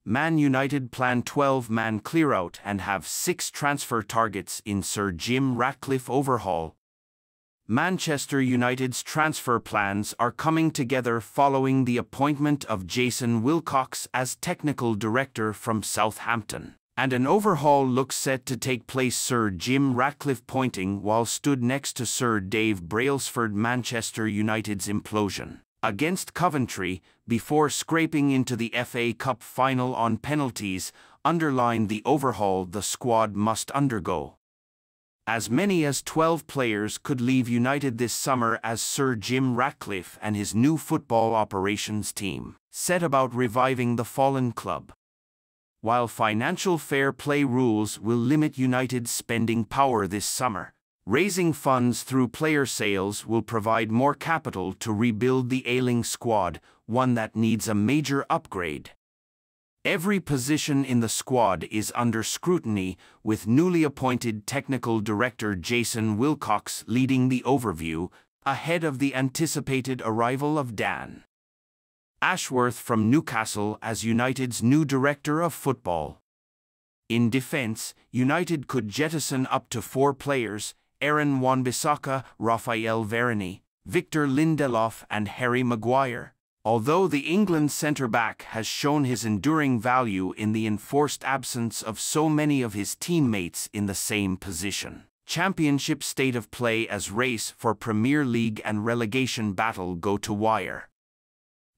Man United plan 12-man clear-out and have 6 transfer targets in Sir Jim Ratcliffe overhaul. Manchester United's transfer plans are coming together following the appointment of Jason Wilcox as technical director from Southampton, and an overhaul looks set to take place. Sir Jim Ratcliffe pointing while stood next to Sir Dave Brailsford. Manchester United's implosion against Coventry before scraping into the FA Cup final on penalties underlined the overhaul the squad must undergo. As many as 12 players could leave United this summer as Sir Jim Ratcliffe and his new football operations team set about reviving the fallen club. While financial fair play rules will limit United's spending power this summer, raising funds through player sales will provide more capital to rebuild the ailing squad, one that needs a major upgrade. Every position in the squad is under scrutiny, with newly appointed technical director Jason Wilcox leading the overview, ahead of the anticipated arrival of Dan Ashworth from Newcastle as United's new director of football. In defence, United could jettison up to 4 players: Aaron Wan-Bissaka, Raphael Varane, Victor Lindelof and Harry Maguire. Although the England centre-back has shown his enduring value in the enforced absence of so many of his teammates in the same position. Championship state of play as race for Premier League and relegation battle go to wire.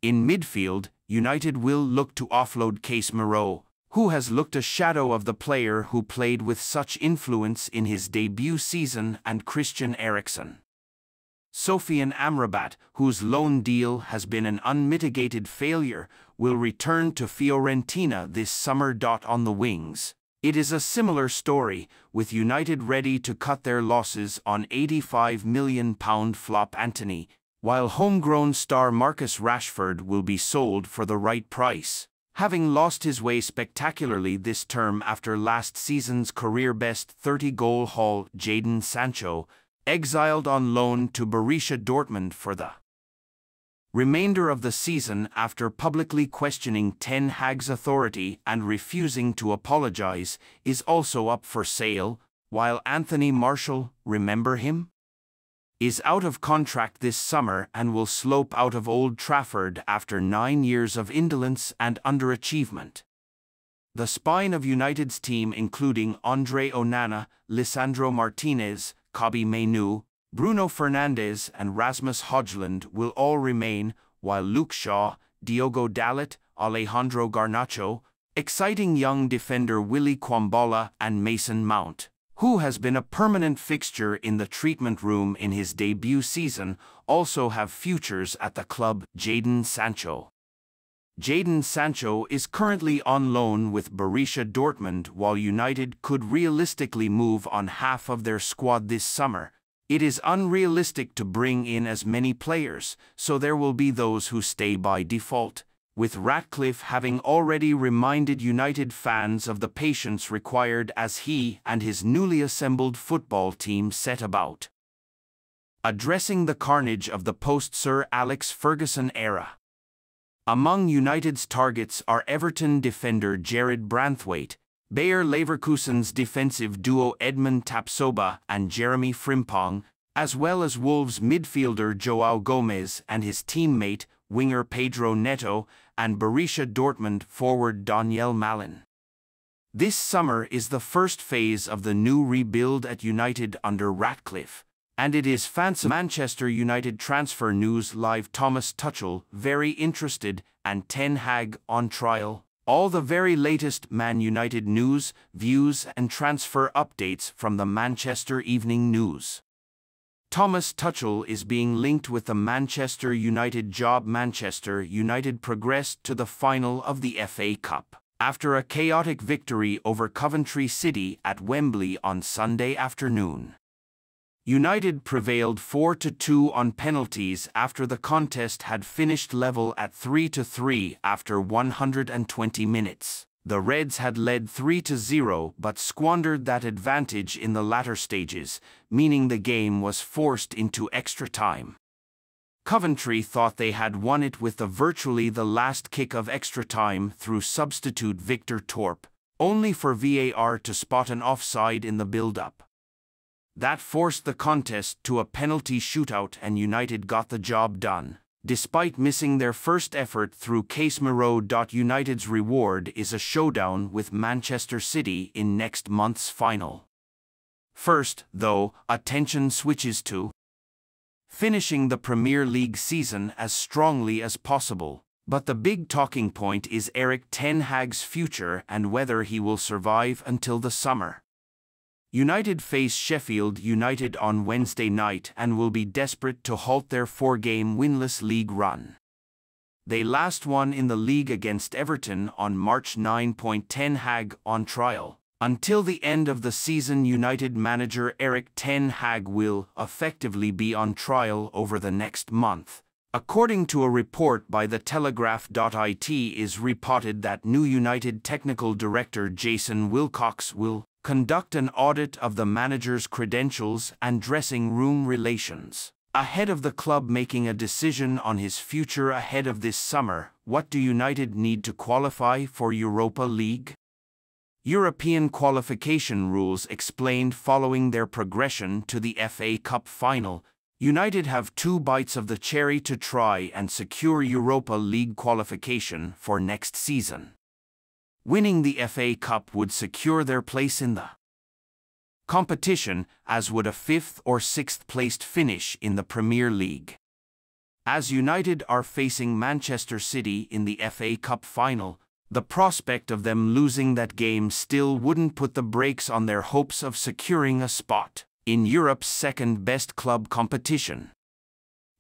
In midfield, United will look to offload Casemiro, who has looked a shadow of the player who played with such influence in his debut season, and Christian Eriksen. Sofian Amrabat, whose loan deal has been an unmitigated failure, will return to Fiorentina this summer. On the wings, it is a similar story, with United ready to cut their losses on £85 million flop Antony, while homegrown star Marcus Rashford will be sold for the right price. Having lost his way spectacularly this term after last season's career-best 30-goal haul, Jadon Sancho, exiled on loan to Borussia Dortmund for the remainder of the season after publicly questioning Ten Hag's authority and refusing to apologize, is also up for sale, while Anthony Martial, remember him, is out of contract this summer and will slope out of Old Trafford after 9 years of indolence and underachievement. The spine of United's team, including Andre Onana, Lisandro Martinez, Kobbie Mainoo, Bruno Fernandes and Rasmus Højlund will all remain, while Luke Shaw, Diogo Dalot, Alejandro Garnacho, exciting young defender Willy Kwambala and Mason Mount, who has been a permanent fixture in the treatment room in his debut season, also have futures at the club. Jadon Sancho. Jadon Sancho is currently on loan with Borussia Dortmund. While United could realistically move on half of their squad this summer, it is unrealistic to bring in as many players, so there will be those who stay by default, with Ratcliffe having already reminded United fans of the patience required as he and his newly assembled football team set about addressing the carnage of the post-Sir Alex Ferguson era. Among United's targets are Everton defender Jared Branthwaite, Bayer Leverkusen's defensive duo Edmund Tapsoba and Jeremy Frimpong, as well as Wolves midfielder João Gomez and his teammate, winger Pedro Neto, and Borussia Dortmund forward Daniel Malin. This summer is the first phase of the new rebuild at United under Ratcliffe, and it is fancy. Manchester United transfer news live. Thomas Tuchel very interested and Ten Hag on trial. All the very latest Man United news, views and transfer updates from the Manchester Evening News. Thomas Tuchel is being linked with the Manchester United job. Manchester United progressed to the final of the FA Cup after a chaotic victory over Coventry City at Wembley on Sunday afternoon. United prevailed 4-2 on penalties after the contest had finished level at 3-3 after 120 minutes. The Reds had led 3-0 but squandered that advantage in the latter stages, meaning the game was forced into extra time. Coventry thought they had won it with virtually the last kick of extra time through substitute Victor Torp, only for VAR to spot an offside in the build-up. That forced the contest to a penalty shootout and United got the job done, despite missing their first effort through Casemiro. United's reward is a showdown with Manchester City in next month's final. First, though, attention switches to finishing the Premier League season as strongly as possible. But the big talking point is Erik ten Hag's future and whether he will survive until the summer. United face Sheffield United on Wednesday night and will be desperate to halt their 4-game winless league run. They last won in the league against Everton on March 9. Ten Hag on trial. Until the end of the season, United manager Erik ten Hag will effectively be on trial over the next month. According to a report by The Telegraph. It is reported that new United technical director Jason Wilcox will conduct an audit of the manager's credentials and dressing room relations. Ahead of the club making a decision on his future ahead of this summer, what do United need to qualify for Europa League? European qualification rules explained following their progression to the FA Cup final. United have 2 bites of the cherry to try and secure Europa League qualification for next season. Winning the FA Cup would secure their place in the competition, as would a 5th or 6th placed finish in the Premier League. As United are facing Manchester City in the FA Cup final, the prospect of them losing that game still wouldn't put the brakes on their hopes of securing a spot in Europe's second-best club competition.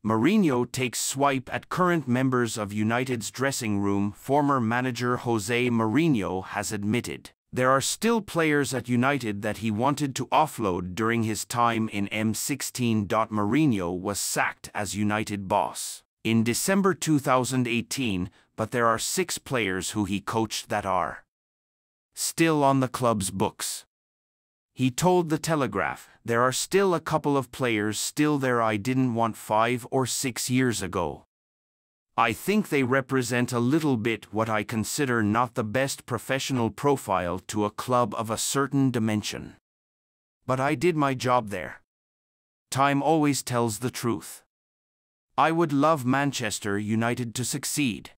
Mourinho takes swipe at current members of United's dressing room. Former manager Jose Mourinho has admitted there are still players at United that he wanted to offload during his time in M16. Mourinho was sacked as United boss in December 2018, but there are 6 players who he coached that are still on the club's books. He told The Telegraph, "There are still a couple of players still there I didn't want 5 or 6 years ago. I think they represent a little bit what I consider not the best professional profile to a club of a certain dimension. But I did my job there. Time always tells the truth. I would love Manchester United to succeed.